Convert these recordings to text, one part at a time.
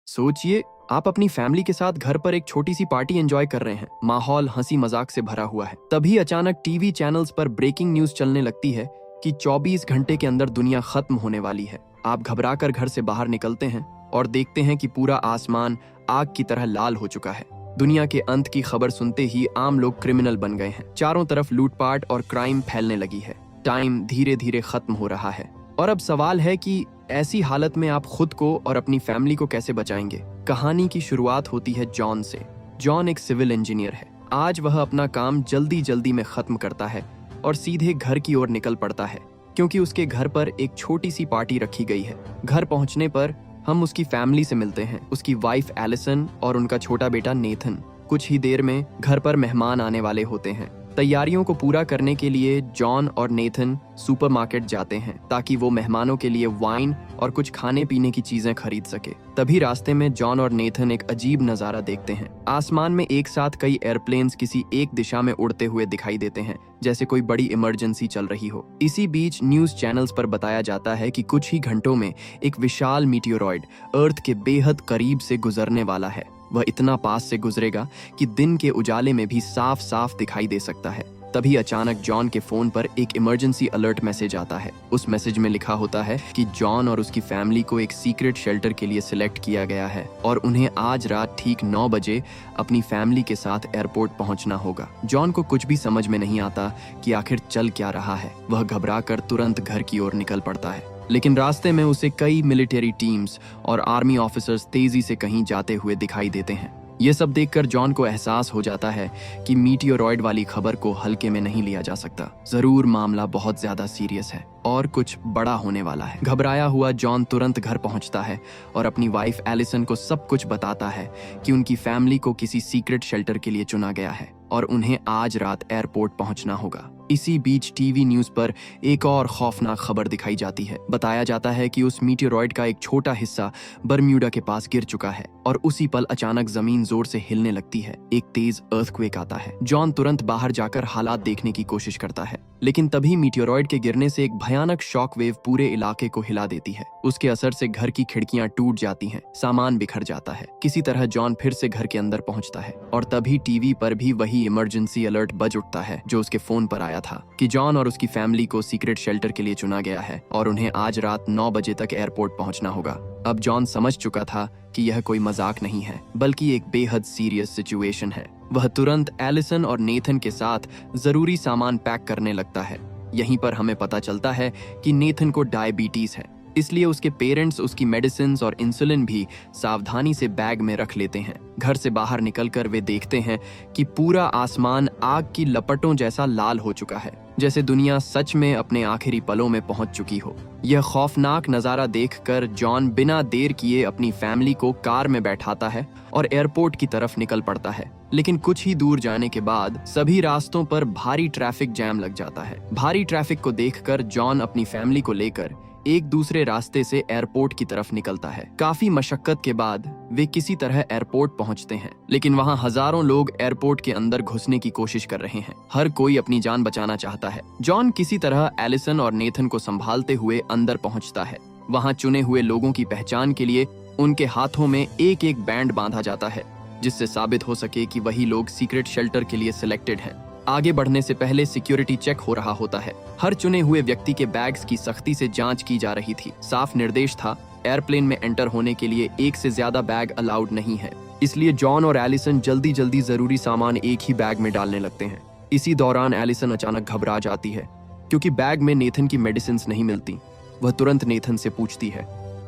सोचिए, आप अपनी फैमिली के साथ घर पर एक छोटी सी पार्टी एंजॉय कर रहे हैं। माहौल हंसी मजाक से भरा हुआ है। तभी अचानक टीवी चैनल्स पर ब्रेकिंग न्यूज चलने लगती है कि 24 घंटे के अंदर दुनिया खत्म होने वाली है। आप घबराकर घर से बाहर निकलते हैं और देखते हैं कि पूरा आसमान आग की तरह लाल हो चुका है। दुनिया के अंत की खबर सुनते ही आम लोग क्रिमिनल बन गए हैं। चारों तरफ लूटपाट और क्राइम फैलने लगी है। टाइम धीरे धीरे खत्म हो रहा है और अब सवाल है कि ऐसी हालत में आप खुद को और अपनी फैमिली को कैसे बचाएंगे। कहानी की शुरुआत होती है जॉन से। जॉन एक सिविल इंजीनियर है। आज वह अपना काम जल्दी जल्दी में खत्म करता है और सीधे घर की ओर निकल पड़ता है, क्योंकि उसके घर पर एक छोटी सी पार्टी रखी गई है। घर पहुंचने पर हम उसकी फैमिली से मिलते हैं, उसकी वाइफ एलिसन और उनका छोटा बेटा नेथन। कुछ ही देर में घर पर मेहमान आने वाले होते हैं। तैयारियों को पूरा करने के लिए जॉन और नेथन सुपरमार्केट जाते हैं ताकि वो मेहमानों के लिए वाइन और कुछ खाने पीने की चीजें खरीद सके। तभी रास्ते में जॉन और नेथन एक अजीब नजारा देखते हैं। आसमान में एक साथ कई एयरप्लेन्स किसी एक दिशा में उड़ते हुए दिखाई देते हैं, जैसे कोई बड़ी इमरजेंसी चल रही हो। इसी बीच न्यूज चैनल्स पर बताया जाता है कि कुछ ही घंटों में एक विशाल मीटियोरॉइड अर्थ के बेहद करीब से गुजरने वाला है। वह इतना पास से गुजरेगा कि दिन के उजाले में भी साफ साफ दिखाई दे सकता है। तभी अचानक जॉन के फोन पर एक इमरजेंसी अलर्ट मैसेज आता है। उस मैसेज में लिखा होता है कि जॉन और उसकी फैमिली को एक सीक्रेट शेल्टर के लिए सिलेक्ट किया गया है और उन्हें आज रात ठीक 9 बजे अपनी फैमिली के साथ एयरपोर्ट पहुंचना होगा। जॉन को कुछ भी समझ में नहीं आता कि आखिर चल क्या रहा है। वह घबराकर तुरंत घर की ओर निकल पड़ता है, लेकिन रास्ते में उसे कई मिलिट्री टीम्स और आर्मी ऑफिसर्स तेजी से कहीं जाते हुए दिखाई देते हैं। ये सब देखकर जॉन को एहसास हो जाता है कि मीटियोरॉइड वाली खबर को हल्के में नहीं लिया जा सकता। जरूर मामला बहुत ज्यादा सीरियस है और कुछ बड़ा होने वाला है। घबराया हुआ जॉन तुरंत घर पहुंचता है और अपनी वाइफ एलिसन को सब कुछ बताता है कि उनकी फैमिली को किसी सीक्रेट शेल्टर के लिए चुना गया है और उन्हें आज रात एयरपोर्ट पहुंचना होगा। इसी बीच टीवी न्यूज पर एक और खौफनाक खबर दिखाई जाती है। बताया जाता है कि उस मीटियोरॉइड का एक छोटा हिस्सा बरम्यूडा के पास गिर चुका है और उसी पल अचानक जमीन जोर से हिलने लगती है। एक तेज अर्थक्वेक आता है। जॉन तुरंत बाहर जाकर हालात देखने की कोशिश करता है, लेकिन तभी मीटियोरॉइड के गिरने से एक भयानक शॉक वेव पूरे इलाके को हिला देती है। उसके असर से घर की खिड़कियां टूट जाती हैं, सामान बिखर जाता है। किसी तरह जॉन फिर से घर के अंदर पहुंचता है और तभी टीवी पर भी वही इमरजेंसी अलर्ट बज उठता है जो उसके फोन पर आया था कि जॉन और उसकी फैमिली को सीक्रेट शेल्टर के लिए चुना गया है और उन्हें आज रात 9 बजे तक एयरपोर्ट पहुंचना होगा। अब जॉन समझ चुका था कि यह कोई मजाक नहीं है, बल्कि एक बेहद सीरियस सिचुएशन है। वह तुरंत एलिसन और नेथन के साथ जरूरी सामान पैक करने लगता है। यहीं पर हमें पता चलता है कि नेथन को डायबिटीज है, इसलिए उसके पेरेंट्स उसकी मेडिसिन और इंसुलिन भी सावधानी से बैग में रख लेते हैं। घर से बाहर निकलकर वे देखते हैं कि पूरा आसमान आग की लपटों जैसा लाल हो चुका है, जैसे दुनिया सच में अपने आखिरी पलों में पहुंच चुकी हो। यह खौफनाक नजारा देखकर जॉन बिना देर किए अपनी फैमिली को कार में बैठाता है और एयरपोर्ट की तरफ निकल पड़ता है। लेकिन कुछ ही दूर जाने के बाद सभी रास्तों पर भारी ट्रैफिक जैम लग जाता है। भारी ट्रैफिक को देखकर जॉन अपनी फैमिली को लेकर एक दूसरे रास्ते से एयरपोर्ट की तरफ निकलता है। काफी मशक्कत के बाद वे किसी तरह एयरपोर्ट पहुंचते हैं, लेकिन वहां हजारों लोग एयरपोर्ट के अंदर घुसने की कोशिश कर रहे हैं। हर कोई अपनी जान बचाना चाहता है। जॉन किसी तरह एलिसन और नेथन को संभालते हुए अंदर पहुंचता है। वहां चुने हुए लोगों की पहचान के लिए उनके हाथों में एक एक बैंड बांधा जाता है, जिससे साबित हो सके कि वही लोग सीक्रेट शेल्टर के लिए सिलेक्टेड हैं। आगे बढ़ने से पहले सिक्योरिटी चेक हो रहा होता है। हर चुने हुए व्यक्ति के बैग्स की सख्ती से जांच की जा रही थी। साफ निर्देश था, एयरप्लेन में एंटर होने के लिए एक से ज्यादा बैग अलाउड नहीं है। इसलिए जॉन और एलिसन जल्दी जल्दी जरूरी सामान एक ही बैग में डालने लगते हैं। इसी दौरान एलिसन अचानक घबरा जाती है, क्योंकि बैग में नेथन की मेडिसिन नहीं मिलती। वह तुरंत नेथन से पूछती है।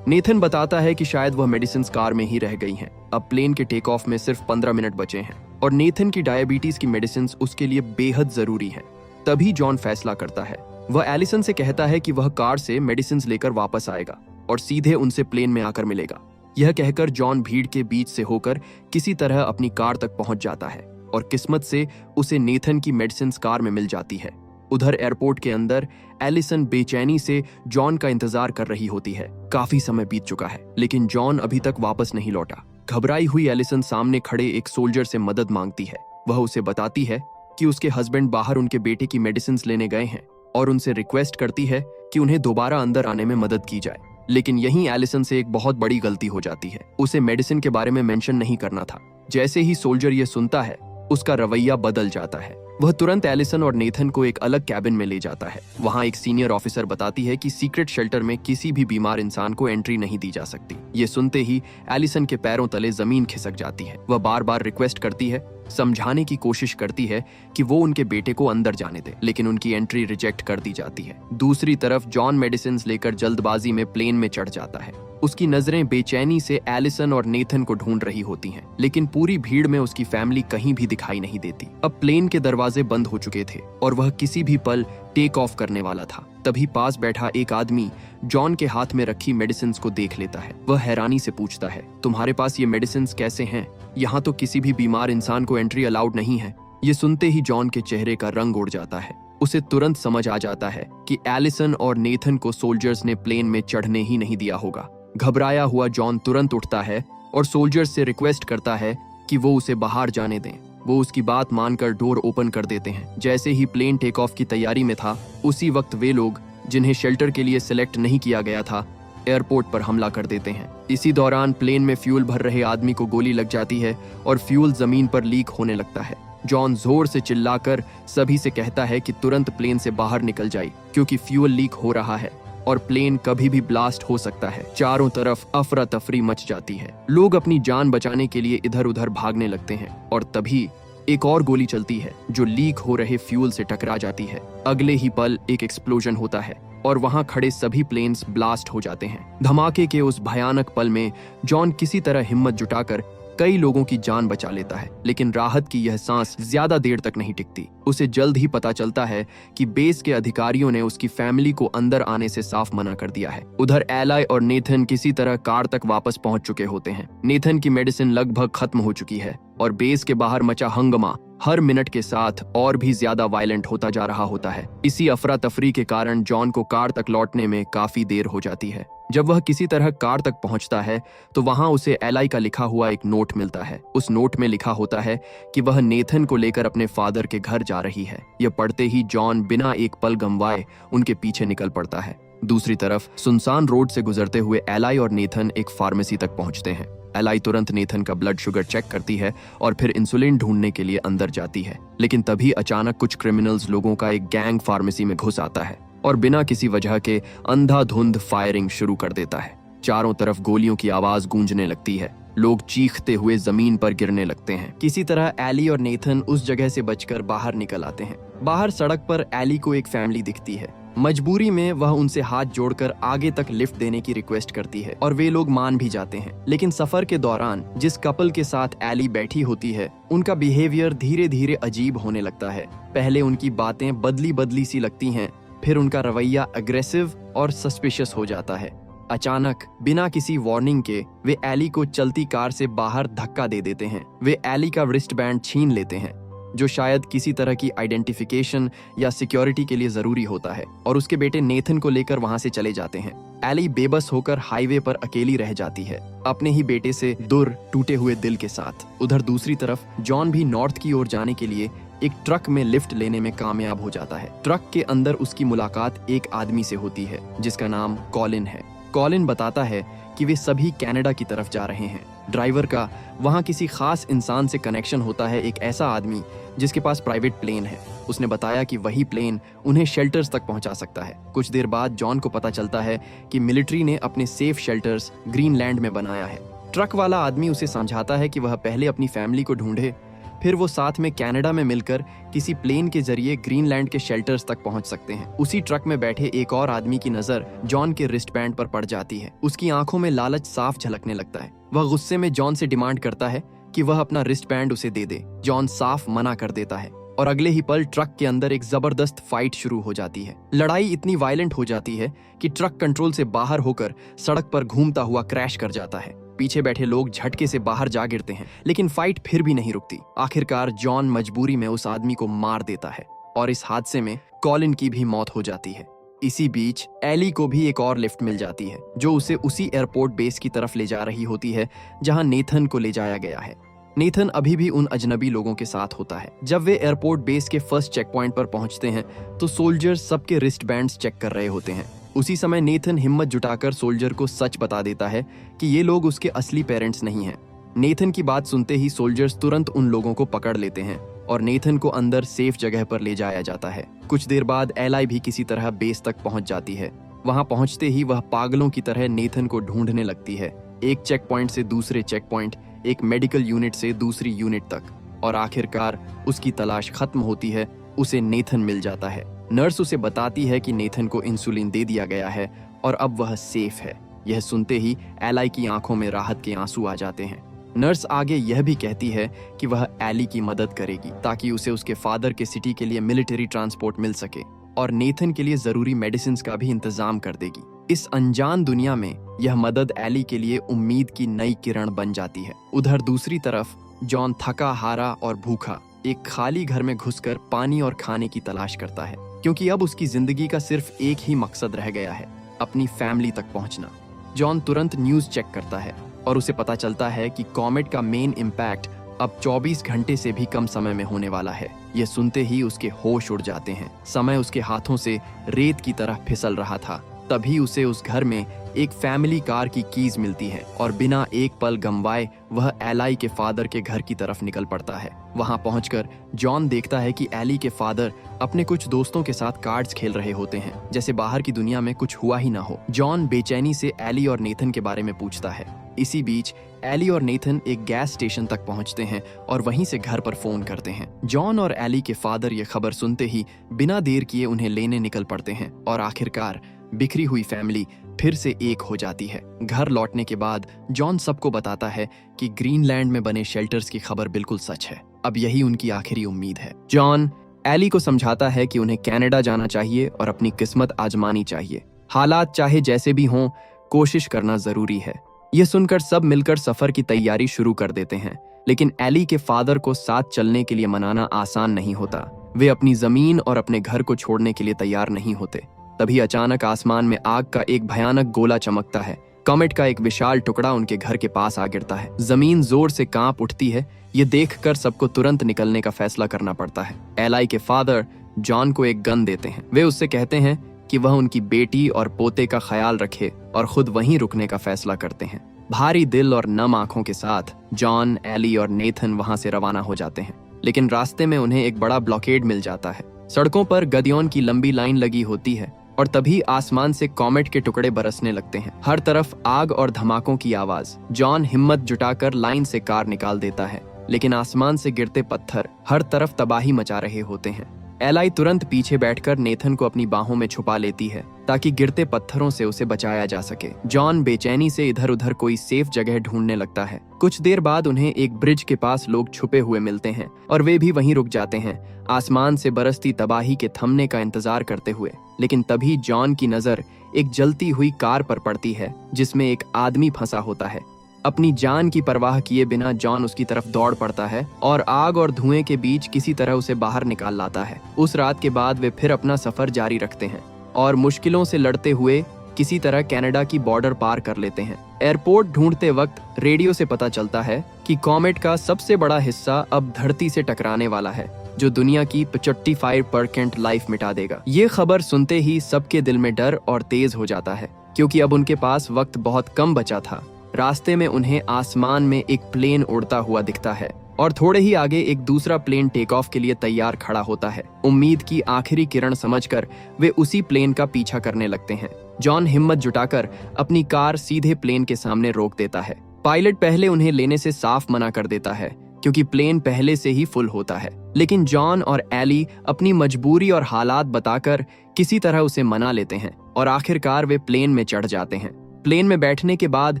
नेथन बताता है कि शायद वह मेडिसिन कार में ही रह गई हैं। अब प्लेन के टेक ऑफ में सिर्फ 15 मिनट बचे हैं और नेथन की डायबिटीज की मेडिसिन उसके लिए बेहद जरूरी है। तभी जॉन फैसला करता है। वह एलिसन से कहता है कि वह कार से मेडिसिन लेकर वापस आएगा और सीधे उनसे प्लेन में आकर मिलेगा। यह कहकर जॉन भीड़ के बीच से होकर किसी तरह अपनी कार तक पहुंच जाता है और किस्मत से उसे नेथन की मेडिसिन कार में मिल जाती है। उधर एयरपोर्ट के अंदर एलिसन बेचैनी से जॉन का इंतजार कर रही होती है। काफी समय बीत चुका है, लेकिन जॉन अभी तक वापस नहीं लौटा। घबराई हुई एलिसन सामने खड़े एक सोल्जर से मदद मांगती है। वह उसे बताती है कि उसके हस्बैंड बाहर उनके बेटे की मेडिसिन लेने गए हैं और उनसे रिक्वेस्ट करती है कि उन्हें दोबारा अंदर आने में मदद की जाए। लेकिन यहीं एलिसन से एक बहुत बड़ी गलती हो जाती है। उसे मेडिसिन के बारे में मेंशन नहीं करना था। जैसे ही सोल्जर ये सुनता है, उसका रवैया बदल जाता है। वह तुरंत एलिसन और नेथन को एक अलग कैबिन में ले जाता है। वहां एक सीनियर ऑफिसर बताती है कि सीक्रेट शेल्टर में किसी भी बीमार इंसान को एंट्री नहीं दी जा सकती। ये सुनते ही एलिसन के पैरों तले जमीन खिसक जाती है। वह बार बार रिक्वेस्ट करती है, समझाने की कोशिश करती है कि वो उनके बेटे को अंदर जाने दे, लेकिन उनकी एंट्री रिजेक्ट कर दी जाती है। दूसरी तरफ जॉन मेडिसिन लेकर जल्दबाजी में प्लेन में चढ़ जाता है। उसकी नजरें बेचैनी से एलिसन और नेथन को ढूंढ रही होती हैं, लेकिन पूरी भीड़ में उसकी फैमिली कहीं भी दिखाई नहीं देती। अब प्लेन के दरवाजे बंद हो चुके थे और वह किसी भी पल टेक ऑफ करने वाला था। तभी पास बैठा एक आदमी जॉन के हाथ में रखी मेडिसिन्स को देख लेता है। वह हैरानी से पूछता है, तुम्हारे पास ये मेडिसिन्स कैसे हैं? यहाँ तो किसी भी बीमार इंसान को एंट्री अलाउड नहीं है। ये सुनते ही जॉन के चेहरे का रंग उड़ जाता है। उसे तुरंत समझ आ जाता है कि एलिसन और नेथन को सोल्जर्स ने प्लेन में चढ़ने ही नहीं दिया होगा। घबराया हुआ जॉन तुरंत उठता है और सोल्जर्स से रिक्वेस्ट करता है कि वो उसे बाहर जाने दें। वो उसकी बात मानकर डोर ओपन कर देते हैं। जैसे ही प्लेन टेक ऑफ की तैयारी में था, उसी वक्त वे लोग जिन्हें शेल्टर के लिए सिलेक्ट नहीं किया गया था, एयरपोर्ट पर हमला कर देते हैं। इसी दौरान प्लेन में फ्यूल भर रहे आदमी को गोली लग जाती है और फ्यूल जमीन पर लीक होने लगता है। जॉन जोर से चिल्लाकर सभी से कहता है कि तुरंत प्लेन से बाहर निकल जाए, क्योंकि फ्यूल लीक हो रहा है और प्लेन कभी भी ब्लास्ट हो सकता है। चारों तरफ अफरा तफरी मच जाती है। लोग अपनी जान बचाने के लिए इधर उधर भागने लगते हैं और तभी एक और गोली चलती है जो लीक हो रहे फ्यूल से टकरा जाती है। अगले ही पल एक एक्सप्लोजन होता है और वहां खड़े सभी प्लेन्स ब्लास्ट हो जाते हैं। धमाके के उस भयानक पल में जॉन किसी तरह हिम्मत जुटाकर कई लोगों की जान बचा लेता है, लेकिन राहत की यह सांस ज्यादा देर तक नहीं टिकती। उसे जल्द ही पता चलता है कि बेस के अधिकारियों ने उसकी फैमिली को अंदर आने से साफ मना कर दिया है। उधर एलाई और नेथन किसी तरह कार तक वापस पहुंच चुके होते हैं। नेथन की मेडिसिन लगभग खत्म हो चुकी है और बेस के बाहर मचा हंगामा हर मिनट के साथ और भी ज्यादा वायलेंट होता जा रहा होता है। इसी अफरा तफरी के कारण जॉन को कार तक लौटने में काफी देर हो जाती है। जब वह किसी तरह कार तक पहुंचता है तो वहां उसे एलाई का लिखा हुआ एक नोट मिलता है। उस नोट में लिखा होता है कि वह नेथन को लेकर अपने फादर के घर जा रही है। यह पढ़ते ही जॉन बिना एक पल गंवाए उनके पीछे निकल पड़ता है। दूसरी तरफ सुनसान रोड से गुजरते हुए एलाई और नेथन एक फार्मेसी तक पहुंचते हैं। एलाई तुरंत नेथन का ब्लड शुगर चेक करती है और फिर इंसुलिन ढूंढने के लिए अंदर जाती है, लेकिन तभी अचानक कुछ क्रिमिनल्स लोगों का एक गैंग फार्मेसी में घुस आता है और बिना किसी वजह के अंधाधुंध फायरिंग शुरू कर देता है। चारों तरफ गोलियों की आवाज गूंजने लगती है। लोग चीखते हुए जमीन पर गिरने लगते हैं। किसी तरह एली और नेथन उस जगह से बचकर बाहर निकल आते हैं। बाहर सड़क पर एली को एक फैमिली दिखती है। मजबूरी में वह उनसे हाथ जोड़कर आगे तक लिफ्ट देने की रिक्वेस्ट करती है और वे लोग मान भी जाते हैं। लेकिन सफर के दौरान जिस कपल के साथ एली बैठी होती है, उनका बिहेवियर धीरे धीरे अजीब होने लगता है। पहले उनकी बातें बदली बदली सी लगती हैं, फिर उनका रवैया अग्रेसिव और सस्पिशियस हो जाता है। अचानक बिना किसी वार्निंग के वे एली को चलती कार से बाहर धक्का दे देते हैं। वे एली का रिस्ट बैंड छीन लेते हैं, जो शायद किसी तरह की आइडेंटिफिकेशन या सिक्योरिटी के लिए जरूरी होता है, और उसके बेटे नेथन को लेकर वहां से चले जाते हैं। एली बेबस होकर हाईवे पर अकेली रह जाती है, अपने ही बेटे से दूर टूटे हुए दिल के साथ। उधर दूसरी तरफ जॉन भी नॉर्थ की ओर जाने के लिए एक ट्रक में लिफ्ट लेने में कामयाब हो जाता है। ट्रक के अंदर उसकी मुलाकात एक आदमी से होती है जिसका नाम कॉलिन है। कॉलिन बताता है कि वे सभी कनाडा की तरफ जा रहे हैं। ड्राइवर का वहां किसी खास इंसान से कनेक्शन होता है, एक ऐसा आदमी जिसके पास प्राइवेट प्लेन है। उसने बताया कि वही प्लेन उन्हें शेल्टर्स तक पहुंचा सकता है। कुछ देर बाद जॉन को पता चलता है कि मिलिट्री ने अपने सेफ शेल्टर्स ग्रीनलैंड में बनाया है। ट्रक वाला आदमी उसे समझाता है कि वह पहले अपनी फैमिली को ढूंढे, फिर वो साथ में कनाडा में मिलकर किसी प्लेन के जरिए ग्रीनलैंड के शेल्टर्स तक पहुंच सकते हैं। उसी ट्रक में बैठे एक और आदमी की नजर जॉन के रिस्टबैंड पर पड़ जाती है। उसकी आंखों में लालच साफ झलकने लगता है। वह गुस्से में जॉन से डिमांड करता है कि वह अपना रिस्टबैंड उसे दे दे। जॉन साफ मना कर देता है और अगले ही पल ट्रक के अंदर एक जबरदस्त फाइट शुरू हो जाती है। लड़ाई इतनी वायलेंट हो जाती है कि ट्रक कंट्रोल से बाहर होकर सड़क पर घूमता हुआ क्रैश कर जाता है। पीछे बैठे लोग झटके से बाहर जा गिरते हैं, लेकिन फाइट फिर भी नहीं रुकती। आखिरकार जॉन मजबूरी में उस आदमी को मार देता है और इस हादसे में कॉलिन की भी मौत हो जाती है। इसी बीच एली को भी एक और लिफ्ट मिल जाती है जो उसे उसी एयरपोर्ट बेस की तरफ ले जा रही होती है जहां नेथन को ले जाया गया है। नेथन अभी भी उन अजनबी लोगों के साथ होता है। जब वे एयरपोर्ट बेस के फर्स्ट चेक पॉइंट पर पहुंचते हैं तो सोल्जर्स सबके रिस्ट बैंड्स चेक कर रहे होते हैं। उसी समय नेथन हिम्मत जुटाकर सोल्जर को सच बता देता है कि ये लोग उसके असली पेरेंट्स नहीं हैं। नेथन की बात सुनते ही सोल्जर्स तुरंत उन लोगों को पकड़ लेते हैं और नेथन को अंदर सेफ जगह पर ले जाया जाता है। कुछ देर बाद एलाई भी किसी तरह बेस तक पहुंच जाती है। वहां पहुंचते ही वह पागलों की तरह नेथन को ढूंढने लगती है, एक चेक पॉइंट से दूसरे चेक पॉइंट, एक मेडिकल यूनिट से दूसरी यूनिट तक, और आखिरकार उसकी तलाश खत्म होती है। उसे नेथन मिल जाता है। नर्स उसे बताती है कि नेथन को इंसुलिन दे दिया गया है और अब वह सेफ है। यह सुनते ही एलाई की आंखों में राहत के आंसू आ जाते हैं। नर्स आगे यह भी कहती है कि वह एली की मदद करेगी ताकि उसे उसके फादर के सिटी के लिए मिलिट्री ट्रांसपोर्ट मिल सके और नेथन के लिए जरूरी मेडिसिन का भी इंतजाम कर देगी। इस अनजान दुनिया में यह मदद एली के लिए उम्मीद की नई किरण बन जाती है। उधर दूसरी तरफ जॉन थका हारा और भूखा एक खाली घर में घुसकर पानी और खाने की तलाश करता है, क्योंकि अब उसकी जिंदगी का सिर्फ एक ही मकसद रह गया है, अपनी फैमिली तक पहुंचना। जॉन तुरंत न्यूज चेक करता है और उसे पता चलता है कि कॉमेट का मेन इम्पैक्ट अब 24 घंटे से भी कम समय में होने वाला है। यह सुनते ही उसके होश उड़ जाते हैं। समय उसके हाथों से रेत की तरह फिसल रहा था। तभी उसे उस घर में एक फैमिली कार की कीज मिलती है और बिना एक पल गंवाए वह एलाई के फादर के घर की तरफ निकल पड़ता है। वहां पहुंचकर जॉन देखता है कि एली के फादर अपने कुछ दोस्तों के साथ कार्ड्स खेल रहे होते हैं, जैसे बाहर की दुनिया में कुछ हुआ ही ना हो। जॉन बेचैनी से एली और नेथन के बारे में पूछता है। इसी बीच एली और नेथन एक गैस स्टेशन तक पहुंचते हैं और वहीं से घर पर फोन करते हैं। जॉन और एली के फादर ये खबर सुनते ही बिना देर किए उन्हें लेने निकल पड़ते हैं और आखिरकार बिखरी हुई फैमिली फिर से एक हो जाती है। घर लौटने के बाद जॉन सबको बताता है कि ग्रीनलैंड में बने शेल्टर्स की खबर बिल्कुल सच है। अब यही उनकी आखिरी उम्मीद है। जॉन एली को समझाता है कि उन्हें कनाडा जाना चाहिए और अपनी किस्मत आजमानी चाहिए। हालात चाहे जैसे भी हों, कोशिश करना जरूरी है। यह सुनकर सब मिलकर सफर की तैयारी शुरू कर देते हैं, लेकिन एली के फादर को साथ चलने के लिए मनाना आसान नहीं होता। वे अपनी जमीन और अपने घर को छोड़ने के लिए तैयार नहीं होते। तभी अचानक आसमान में आग का एक भयानक गोला चमकता है। कॉमेट का एक विशाल टुकड़ा उनके घर के पास आ गिरता है। जमीन जोर से कांप उठती है। ये देखकर सबको तुरंत निकलने का फैसला करना पड़ता है। एलाई के फादर जॉन को एक गन देते हैं। वे उससे कहते हैं कि वह उनकी बेटी और पोते का ख्याल रखे और खुद वहीं रुकने का फैसला करते हैं। भारी दिल और नम आंखों के साथ जॉन, एली और नेथन वहां से रवाना हो जाते हैं, लेकिन रास्ते में उन्हें एक बड़ा ब्लॉकेड मिल जाता है। सड़कों पर गधियों की लंबी लाइन लगी होती है और तभी आसमान से कॉमेट के टुकड़े बरसने लगते हैं। हर तरफ आग और धमाकों की आवाज। जॉन हिम्मत जुटाकर लाइन से कार निकाल देता है, लेकिन आसमान से गिरते पत्थर हर तरफ तबाही मचा रहे होते हैं। एलाई तुरंत पीछे बैठकर नेथन को अपनी बाहों में छुपा लेती है ताकि गिरते पत्थरों से उसे बचाया जा सके। जॉन बेचैनी से इधर उधर कोई सेफ जगह ढूंढने लगता है। कुछ देर बाद उन्हें एक ब्रिज के पास लोग छुपे हुए मिलते हैं और वे भी वहीं रुक जाते हैं, आसमान से बरसती तबाही के थमने का इंतजार करते हुए। लेकिन तभी जॉन की नजर एक जलती हुई कार पर पड़ती है जिसमें एक आदमी फंसा होता है। अपनी जान की परवाह किए बिना जॉन उसकी तरफ दौड़ पड़ता है और आग और धुएं के बीच किसी तरह उसे बाहर निकाल लाता है। उस रात के बाद वे फिर अपना सफर जारी रखते हैं और मुश्किलों से लड़ते हुए किसी तरह कनाडा की बॉर्डर पार कर लेते हैं। एयरपोर्ट ढूंढते वक्त रेडियो से पता चलता है कि कॉमेट का सबसे बड़ा हिस्सा अब धरती से टकराने वाला है, जो दुनिया की 55% लाइफ मिटा देगा। ये खबर सुनते ही सबके दिल में डर और तेज हो जाता है, क्योंकि अब उनके पास वक्त बहुत कम बचा था। रास्ते में उन्हें आसमान में एक प्लेन उड़ता हुआ दिखता है और थोड़े ही आगे एक दूसरा प्लेन टेक ऑफ के लिए तैयार खड़ा होता है। उम्मीद की आखिरी किरण समझकर वे उसी प्लेन का पीछा करने लगते हैं। जॉन हिम्मत जुटाकर अपनी कार सीधे प्लेन के सामने रोक देता है। पायलट पहले उन्हें लेने से साफ मना कर देता है, क्योंकि प्लेन पहले से ही फुल होता है। लेकिन जॉन और एली अपनी मजबूरी और हालात बताकर किसी तरह उसे मना लेते हैं और आखिरकार वे प्लेन में चढ़ जाते हैं। प्लेन में बैठने के बाद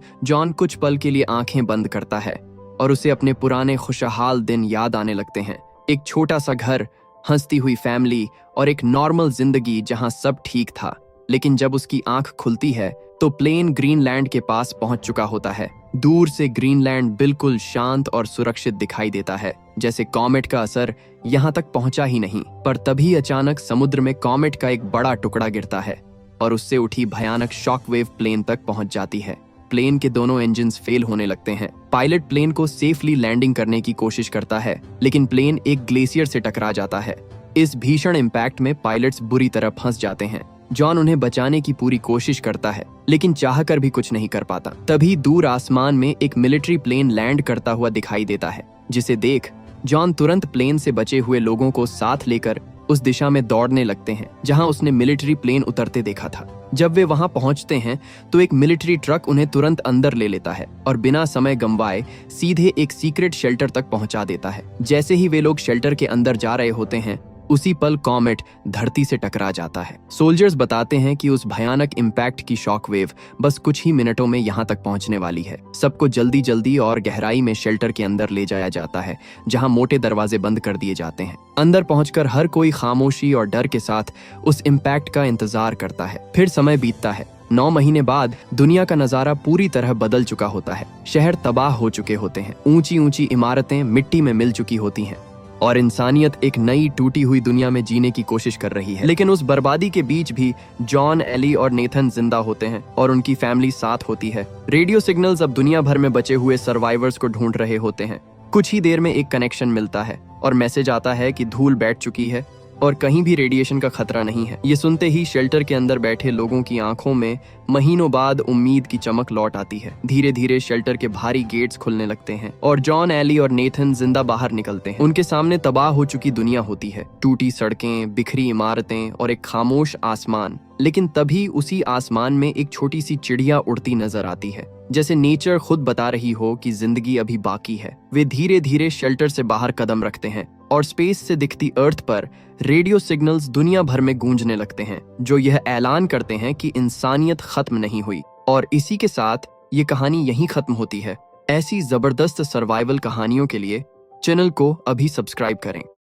जॉन कुछ पल के लिए आंखें बंद करता है और उसे अपने पुराने खुशहाल दिन याद आने लगते हैं। एक छोटा सा घर, हंसती हुई फैमिली और एक नॉर्मल जिंदगी जहां सब ठीक था। लेकिन जब उसकी आंख खुलती है तो प्लेन ग्रीनलैंड के पास पहुंच चुका होता है। दूर से ग्रीनलैंड बिल्कुल शांत और सुरक्षित दिखाई देता है, जैसे कॉमेट का असर यहां तक पहुंचा ही नहीं। पर तभी अचानक समुद्र में कॉमेट का एक बड़ा टुकड़ा गिरता है और उससे उठी भयानक शॉकवेव प्लेन तक पहुंच जाती है। प्लेन के दोनों इंजन्स फेल होने लगते हैं। पायलट प्लेन को सेफली लैंडिंग करने की कोशिश करता है, लेकिन प्लेन एक ग्लेशियर से टकरा जाता है। इस भीषण इम्पैक्ट में पायलट्स बुरी तरह फंस जाते हैं जॉन उन्हें बचाने की पूरी कोशिश करता है, लेकिन चाहकर भी कुछ नहीं कर पाता। तभी दूर आसमान में एक मिलिट्री प्लेन लैंड करता हुआ दिखाई देता है, जिसे देख जॉन तुरंत प्लेन से बचे हुए लोगों को साथ लेकर उस दिशा में दौड़ने लगते हैं जहां उसने मिलिट्री प्लेन उतरते देखा था। जब वे वहां पहुंचते हैं तो एक मिलिट्री ट्रक उन्हें तुरंत अंदर ले लेता है और बिना समय गंवाए सीधे एक सीक्रेट शेल्टर तक पहुंचा देता है। जैसे ही वे लोग शेल्टर के अंदर जा रहे होते हैं, उसी पल कॉमेट धरती से टकरा जाता है। सोल्जर्स बताते हैं कि उस भयानक इम्पैक्ट की शॉक वेव बस कुछ ही मिनटों में यहाँ तक पहुंचने वाली है। सबको जल्दी जल्दी और गहराई में शेल्टर के अंदर ले जाया जाता है, जहां मोटे दरवाजे बंद कर दिए जाते हैं। अंदर पहुंचकर हर कोई खामोशी और डर के साथ उस इम्पैक्ट का इंतजार करता है। फिर समय बीतता है। 9 महीने बाद दुनिया का नजारा पूरी तरह बदल चुका होता है। शहर तबाह हो चुके होते हैं, ऊंची ऊंची इमारतें मिट्टी में मिल चुकी होती हैं और इंसानियत एक नई टूटी हुई दुनिया में जीने की कोशिश कर रही है। लेकिन उस बर्बादी के बीच भी जॉन, एली और नेथन जिंदा होते हैं और उनकी फैमिली साथ होती है। रेडियो सिग्नल्स अब दुनिया भर में बचे हुए सर्वाइवर्स को ढूंढ रहे होते हैं। कुछ ही देर में एक कनेक्शन मिलता है और मैसेज आता है कि धूल बैठ चुकी है और कहीं भी रेडिएशन का खतरा नहीं है। ये सुनते ही शेल्टर के अंदर बैठे लोगों की आंखों में महीनों बाद उम्मीद की चमक लौट आती है। धीरे धीरे शेल्टर के भारी गेट्स खुलने लगते हैं और जॉन, एली और नेथन जिंदा बाहर निकलते हैं। उनके सामने तबाह हो चुकी दुनिया होती है, टूटी सड़कें, बिखरी इमारतें और एक खामोश आसमान। लेकिन तभी उसी आसमान में एक छोटी सी चिड़िया उड़ती नजर आती है, जैसे नेचर खुद बता रही हो कि जिंदगी अभी बाकी है। वे धीरे धीरे शेल्टर से बाहर कदम रखते हैं और स्पेस से दिखती अर्थ पर रेडियो सिग्नल्स दुनिया भर में गूंजने लगते हैं, जो यह ऐलान करते हैं कि इंसानियत खत्म नहीं हुई। और इसी के साथ ये कहानी यहीं खत्म होती है। ऐसी जबरदस्त सर्वाइवल कहानियों के लिए चैनल को अभी सब्सक्राइब करें।